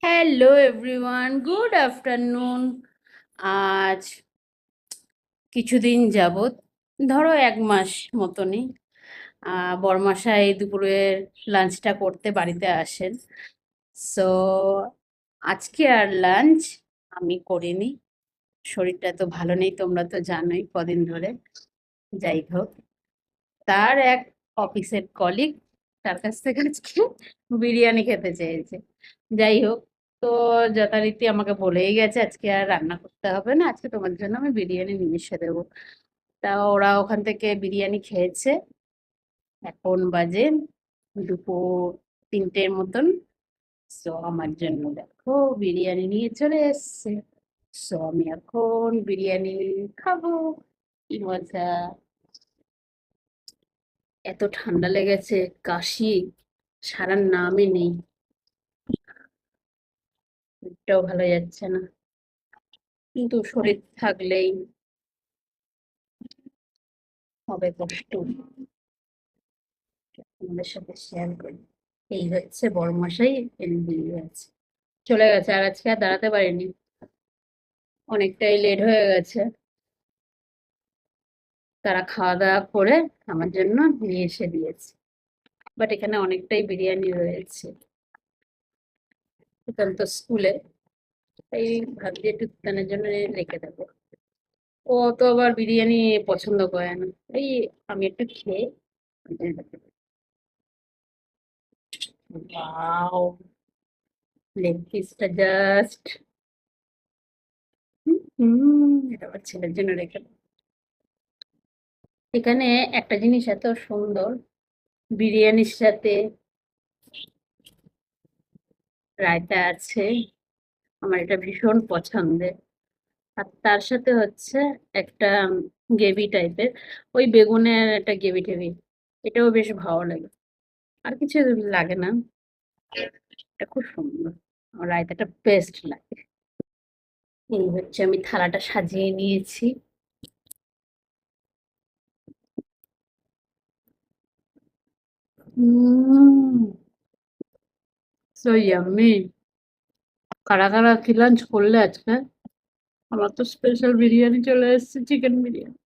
Hello everyone, good afternoon. আজ কিছুদিন যাবৎ, ধরো 1 মাস মতনই, বরমশাই দুপুরের লাঞ্চটা করতে বাড়িতে আসেন। সো আজকে আর লাঞ্চ আমি করিনি। শরীরটা তো ভালো নেই, তোমরা তো জানোই কদিন ধরে। যাই হোক, তার এক অফিসের কলিগ তার কাছ থেকে আজকে বিরিয়ানি খেতে চেয়েছে। যাই হোক, তো যথারীতি আমাকে বলেই গেছে আজকে আর রান্না করতে হবে না, আজকে তোমার জন্য আমি বিরিয়ানি নিয়ে এসে দেবো। তা ওরা ওখান থেকে বিরিয়ানি খেয়েছে। এখন বাজে দুপুর 3টের মতন। সো আমার জন্য দেখো বিরিয়ানি নিয়ে চলে এসছে। সো আমি এখন বিরিয়ানি খাবো। কি মজা! এত ঠান্ডা লেগেছে, কাশি সারার নামই নেই, পেটটাও ভালো যাচ্ছে না। কিন্তু শরীর থাকলেই হবে কষ্ট। আমাদের সাথে শেয়ার করি। এই হচ্ছে বড়মশাই, এনে দিয়ে গেছে, চলে গেছে। আর আজকে আর দাঁড়াতে পারিনি, অনেকটাই লেট হয়ে গেছে। তারা খাওয়া দাওয়া করে আমার জন্য নিয়ে এসে দিয়েছে। বাট এখানে অনেকটাই বিরিয়ানি রয়েছে, এখন তো স্কুলে, তাই ভাবছি একটু তিতানের জন্য রেখে দেবো। ও তো আবার বিরিয়ানি পছন্দ করে না, এই আমি একটু খেয়ে। ওয়াও, লেগ পিসটা জাস্ট, এটা আমার ছেলের জন্য রেখে দেবো। এখানে একটা জিনিস এত সুন্দর, বিরিয়ানির সাথে রায়তা আছে, আমার এটা ভীষণ পছন্দের। আর তার সাথে হচ্ছে একটা গ্রেভি টাইপের, ওই বেগুনের একটা গ্রেভি টেভি, এটাও বেশ ভালো লাগে। আর কিছু লাগে না, এটা খুব সুন্দর, আমার রায়তাটা বেস্ট লাগে। এই হচ্ছে, আমি থালাটা সাজিয়ে নিয়েছি। হুম, সো ইয়াম্মি। কারা কারা কি লাঞ্চ করলে আজকে? আমার তো স্পেশাল বিরিয়ানি চলে এসেছে, চিকেন বিরিয়ানি।